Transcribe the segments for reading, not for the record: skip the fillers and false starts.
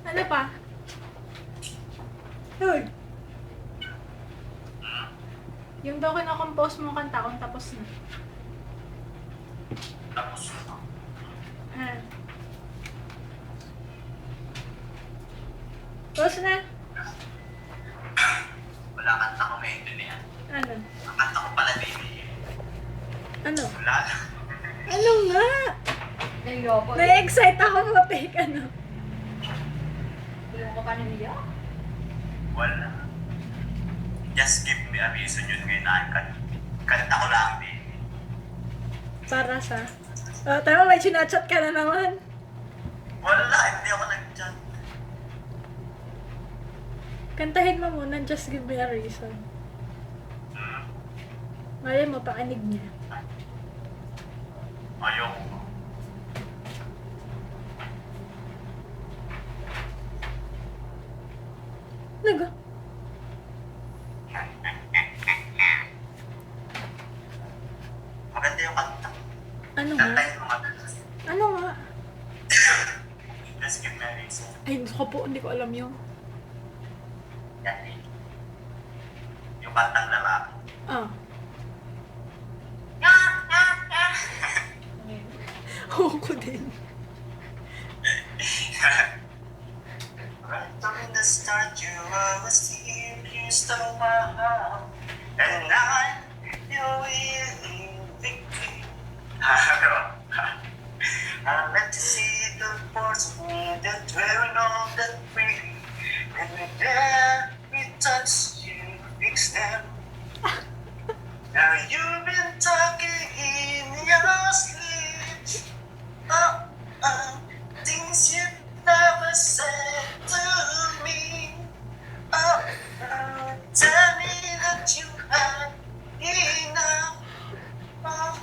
Ano pa? Hoy! Yung daw kinakompose mo kanta kung tapos na. Tapos na. Ah. Tapos na? Wala kanta ko medyo na yan. Ano? Ang kanta ko pala din eh. Ano? Wala lang. Ano nga? Naiyopo. Na-excite ako mag-take ano. Hindi mo pa naniyak? Wala. Just give me a reason yun ngayon na kanta ko lang din. Para sa... Oh, tama, may chinachat ka na naman. Wala, hindi ako nag-chat. Kantahin mo muna, just give me a reason. Mali mo, pakinig niya. Ayoko. Naga. Maganda yung kanta. Ano nga? Kantahin mo nga. Ano nga? Just give me a reason. Ay, gusto ko po, hindi ko alam yung... Yan eh. Yung kantang lalaki. Ah. Oo ko din. Right from the start, you always here, you stole my heart, and now you're winning victory. I let you see the parts of me that were not that pretty, and with every touch you fix them. Now you've been talking in your sleep. Things you never said to me. Tell me that you had enough of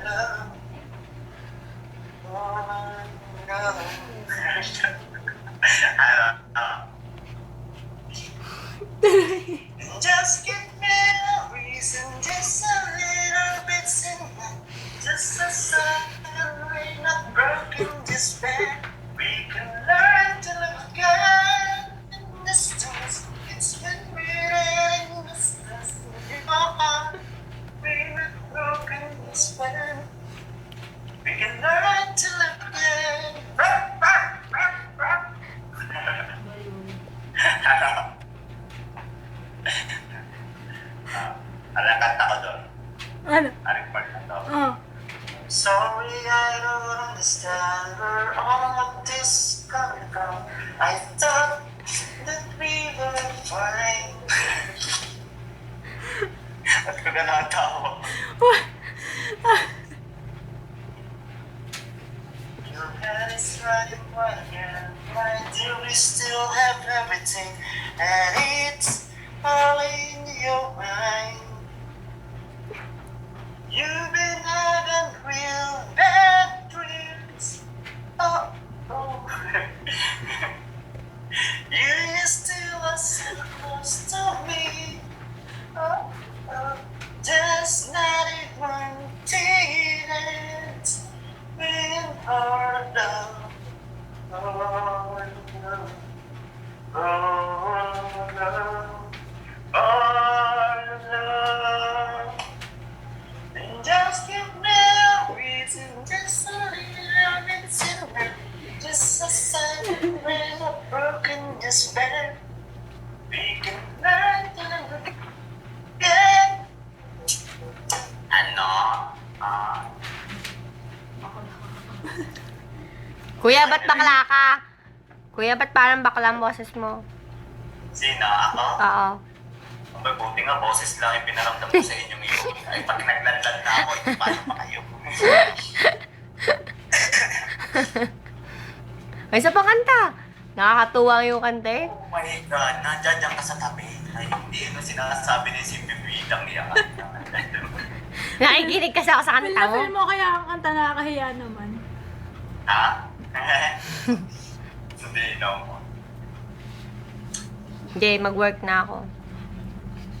love. Just give me a reason, just a little bit simple, just a sign rain of broken despair. We can learn to live again in this distance. It's been reading this in our heart. Rain of broken despair. We can learn to live again. Alam, kanta ko doon. Ano? Aring part na to. Oh. Sorry, I don't understand where all of this coming from. I thought that we were fine. Ba't ko ka nakatawa? Your head is running wild again. Why do we still have everything? And it's all in your mind. You've been having real bad dreams. Oh, oh. You still are so close to me. Oh, oh. Just not even tears. Been hard love. Oh, no. Oh, no. Oh, no. And just give me a reason, just a little bit silver, just a sign of broken despair. We can learn to live again. Ano? Kuya, ba't bakla ka? Kuya, ba't parang bakla ang boses mo? Sino? Ako? Oo. Mabuti nga, boses lang yung pinaramdam ko sa inyong iyo. Ay, pag naglanlan na ako, paano pa kayo? Ay, isa pang kanta. Nakakatuwa yung kanta eh. Oh my God, nandiyan ka sa tabi. Ay, hindi mo sinasabi ni si Bibidang niya. Nakikinig kasi ako sa Feel kanta na mo. feel mo kaya ang kanta nakakahiya naman. Ha? Hindi, no. Hindi, mag-work na ako.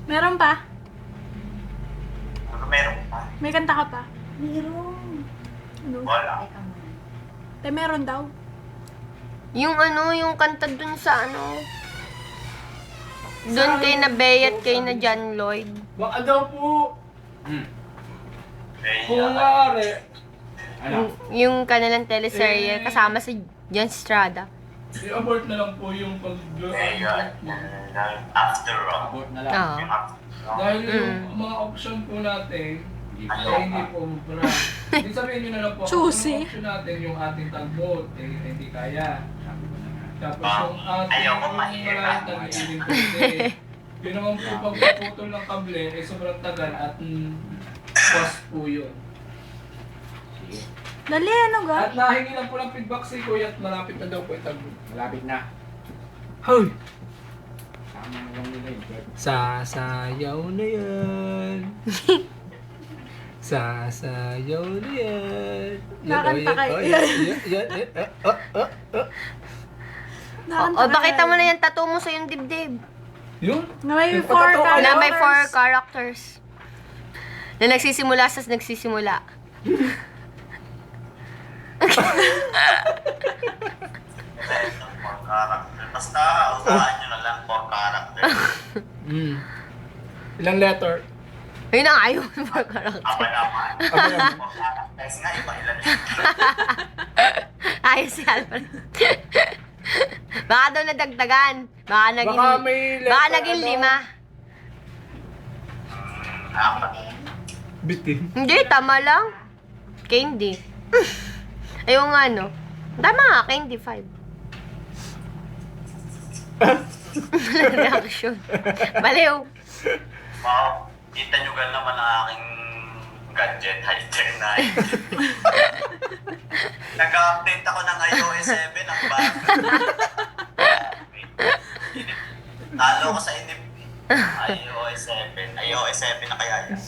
Meron pa? Ano meron pa? May kanta ka pa? Meron. Ano? Wala. Meron daw. Yung ano, yung kanta dun sa ano. Dun kay na Bea at kay na John Lloyd. Baka daw po, Kaya, kung maaari. Ano? Yung kanilang teleserye kasama si John Estrada. I-abort na lang po yung pag... after all. Abort na lang. Oo. Dahil yung mga option po natin, hindi po mabra. Hindi sabihin nyo na lang po, Choosy. ang option natin yung ating tagboat, hindi kaya. Tapos yung ating Ayoko malayang mahirap. tag-iiling pwede. Yun naman po, pagpaputol ng kable, eh sobrang tagal at cost po yun. Dali, ano ga? At nahingi lang po ng feedback si Kuya at malapit na daw po yung tagboat. Malapit na. Hoy! Tama na lang nila yun. Sasayaw na yan. Sasayaw na yan. Nakanta kayo. Yan. O, bakita mo na yung tattoo mo sa yung dibdib. Yun? Na may Yung 4 pagkatawa characters. Na may 4 characters. Na nagsisimula sa nagsisimula. For character. Basta, usahan nyo na lang for character. Ilang letter? Ayun ang ayaw ng 4 characters. Ako naman. Ako naman. For characters nga, iba ilan. Ayos si Alfred. Baka daw nadagdagan. Baka naging, Baka may letter, baka naging ano? 5. Apat. Bitin. Hindi, tama lang. Candy. Ayun nga, no? Tama nga, Candy 5. Walang reaction. Baliw. Wow. Kita nyo gan naman ang aking gadget, high-tech na. Nag-update ako ng iOS 7 ang bago. Talo ko sa inip. iOS 7. iOS 7 na kaya yan.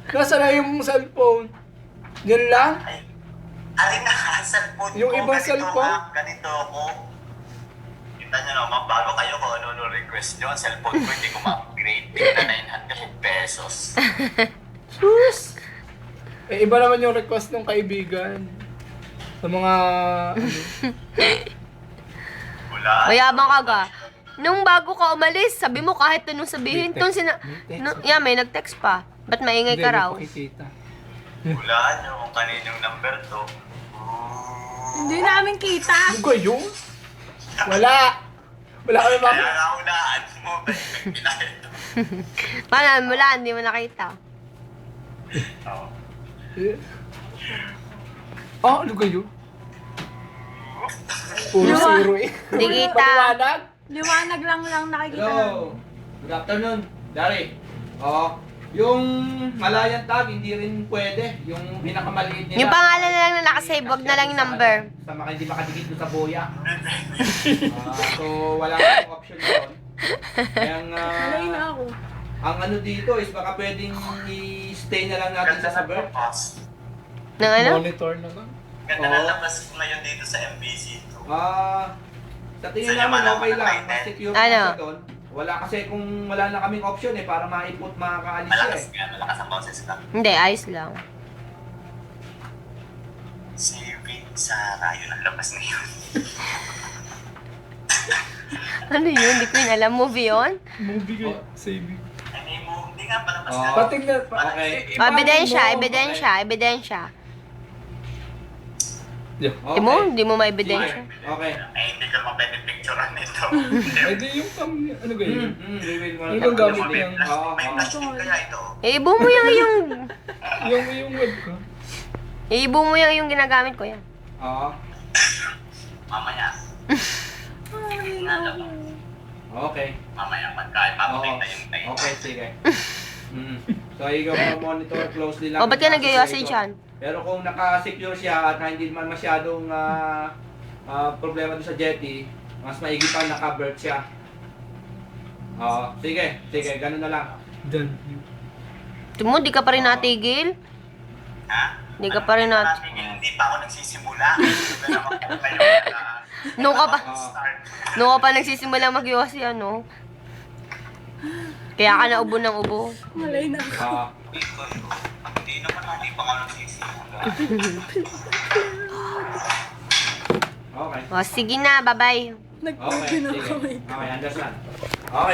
Nasaan na yung cellphone? Yan lang? Ay, alin na nga, cellphone Yung ko. ibang ganito cellphone? nga, ganito ako. Kita nyo naman, bago kayo kung ano request nyo, ang cellphone ko hindi ko ma-upgrade. Tingnan na 900 pesos. Sus! Eh, iba naman yung request ng kaibigan. Sa mga... Wala. Mayabang ka ga. Nung bago ka umalis, sabi mo kahit anong sabihin. May text. Yeah, may nag-text pa. Ba't maingay ka raw? Pakikita. Wala nyo kung kaninong number to. Hindi namin kita. Ano kayo? Wala! Wala kami Kaya maki... nga ulaan mo, pinahit to. Paano, mula, hindi mo nakita. Oo. Ah, ano kayo? Puro Diba? zero eh. Hindi kita. Maliwanag? Liwanag lang nakikita namin. Hello. Good afternoon, Dari. Oo. Yung malayang tag, hindi rin pwede. Yung pinakamaliit nila. Yung pangalan na lang na nakasave, wag na lang yung number. Sa mga hindi makadikit doon sa boya. So, wala kang option doon. Kaya Alay na ako. ang ano dito is baka pwedeng i-stay na lang natin Ganda sa na suburb. purpose. Nang ano? Monitor na lang. Ganda Oo. na labas ko ngayon dito sa MBC. Sa tingin Sa naman yaman okay naman lang. ang Mas title. secure Ano? sa doon. Wala kasi kung wala na kaming option eh para maiput makakaalis siya Malakas eh. nga, malakas ang boses ka. Hindi, ayos lang. Si Vin Sara, yun ang labas na yun. Ano yun? Hindi ko yun alam. Movie yun? Movie kayo. Saving. Ay, may mo, hindi nga palabas Oo. na. Patingnan. Okay. Ebidensya, ebidensya, ebidensya. Yeah. Di mo? Hindi mo ma-ebidensya. Okay. Ay, hindi ka mapwede picturean nito. Ay, di yung ano kayo? Reveal mo na. Yung bang gamit May niyang... Oo, may oo. plastic kaya ito. Ibo mo yung Yung webcam. ibo mo yung ginagamit ko yan. Oo. Mamaya. Nga lang. Okay. Mamaya, pagkain, papakita yung tayo. Okay, sige. So, ikaw monitor closely lang. O, ba't ka ang nag-iosage situation. yan? Pero kung naka-secure siya at hindi naman masyadong problema doon sa jetty, mas maigi pa naka-bird siya. Oo, sige, ganun na lang. Done. Ito mo, di ka pa rin natigil? Ha? Hindi ka pa rin Hindi pa ako nagsisimula. Ito naman po kayo na Nung ka pa, start. nung ka pa nagsisimula mag-yosi, ano? Kaya ka na ubo ng ubo. Malay na ako. Hindi naman, hindi pa nga nagsisimula. Okay. O, sige na, bye-bye. Okay, Nag-pwede na sige. kami. Okay, understand. Okay.